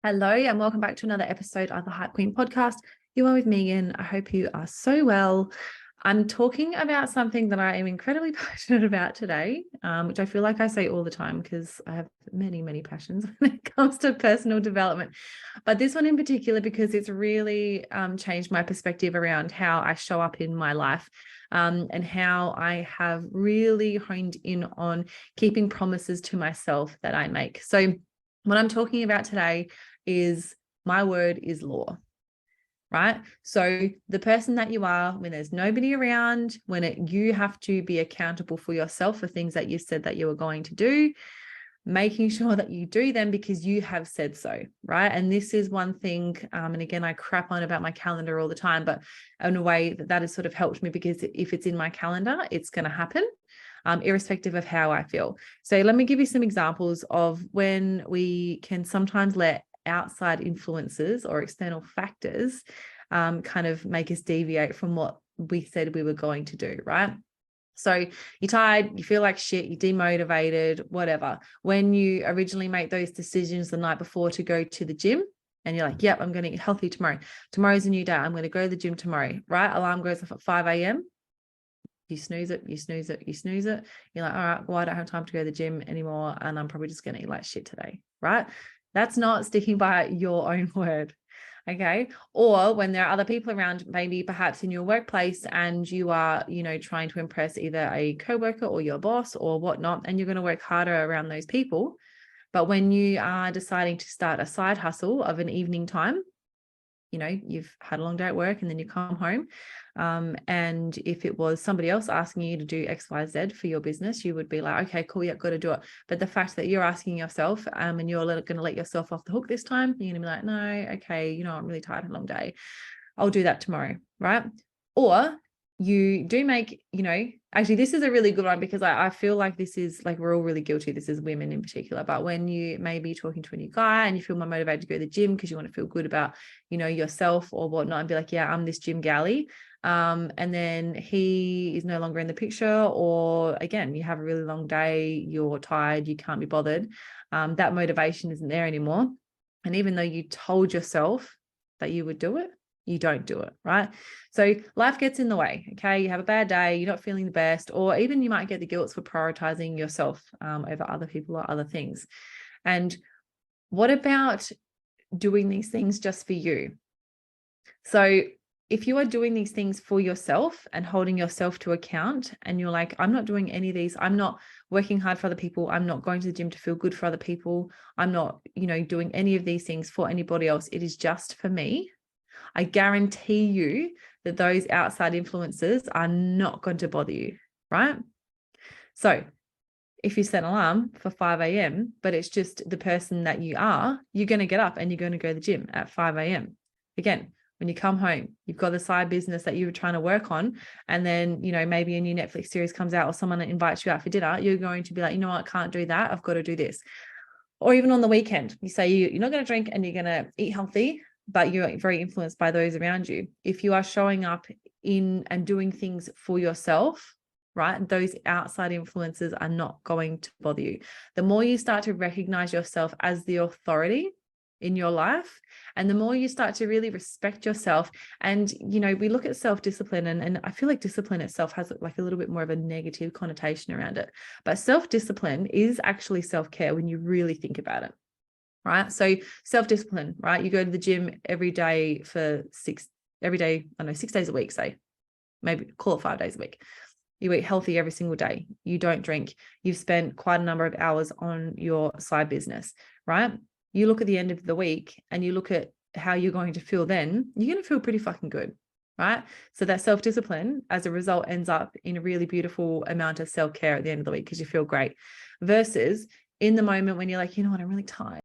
Hello and welcome back to another episode of the Hype Queen podcast. You are with Megan. I hope you are so well. I'm talking about something that I am incredibly passionate about today, which I feel like I say all the time because I have many, many passions when it comes to personal development. But this one in particular, because it's really changed my perspective around how I show up in my life and how I have really honed in on keeping promises to myself that I make. So what I'm talking about today is my word is law, right? So the person that you are when there's nobody around, when you have to be accountable for yourself for things that you said that you were going to do, making sure that you do them because you have said so, right? And this is one thing, and again, I crap on about my calendar all the time, but in a way that has sort of helped me because if it's in my calendar, it's going to happen. Irrespective of how I feel. So let me give you some examples of when we can sometimes let outside influences or external factors kind of make us deviate from what we said we were going to do, right? So you're tired, you feel like shit, you're demotivated, whatever. When you originally make those decisions the night before to go to the gym, and you're like, yep, I'm going to eat healthy tomorrow. Tomorrow's a new day. I'm going to go to the gym tomorrow, right? Alarm goes off at 5 a.m. You snooze it, you snooze it, you snooze it. You're like, all right, well, I don't have time to go to the gym anymore. And I'm probably just going to eat like shit today, right? That's not sticking by your own word. Okay. Or when there are other people around, maybe perhaps in your workplace, and you are, trying to impress either a coworker or your boss or whatnot, and you're going to work harder around those people. But when you are deciding to start a side hustle of an evening time, you've had a long day at work and then you come home. And if it was somebody else asking you to do X, Y, Z for your business, you would be like, okay, cool. Yeah, got to do it. But the fact that you're asking yourself and you're going to let yourself off the hook this time, you're going to be like, no, okay, I'm really tired, a long day. I'll do that tomorrow. Right. Or you do make, actually, this is a really good one because I feel like this is like, we're all really guilty. This is women in particular, but when you may be talking to a new guy and you feel more motivated to go to the gym because you want to feel good about, yourself or whatnot, and be like, yeah, I'm this gym galley. And then he is no longer in the picture, or again, you have a really long day, you're tired, you can't be bothered. That motivation isn't there anymore. And even though you told yourself that you would do it, you don't do it, right? So life gets in the way, okay? You have a bad day, you're not feeling the best, or even you might get the guilt for prioritizing yourself over other people or other things. And what about doing these things just for you? So if you are doing these things for yourself and holding yourself to account, and you're like, I'm not doing any of these, I'm not working hard for other people, I'm not going to the gym to feel good for other people, I'm not, doing any of these things for anybody else, it is just for me, I guarantee you that those outside influences are not going to bother you, right? So if you set an alarm for 5 a.m., but it's just the person that you are, you're going to get up and you're going to go to the gym at 5 a.m. Again, when you come home, you've got a side business that you were trying to work on. And then, maybe a new Netflix series comes out or someone invites you out for dinner. You're going to be like, I can't do that. I've got to do this. Or even on the weekend, you say you're not going to drink and you're going to eat healthy, but you're very influenced by those around you. If you are showing up in and doing things for yourself, right, those outside influences are not going to bother you. The more you start to recognize yourself as the authority in your life, and the more you start to really respect yourself, and we look at self-discipline, and I feel like discipline itself has like a little bit more of a negative connotation around it, but self-discipline is actually self-care when you really think about it. Right. So self-discipline, right? You go to the gym every day for 6 days a week, say, maybe call it 5 days a week. You eat healthy every single day. You don't drink. You've spent quite a number of hours on your side business, right? You look at the end of the week and you look at how you're going to feel then, you're going to feel pretty fucking good, right? So that self-discipline as a result ends up in a really beautiful amount of self-care at the end of the week because you feel great, versus in the moment when you're like, I'm really tired.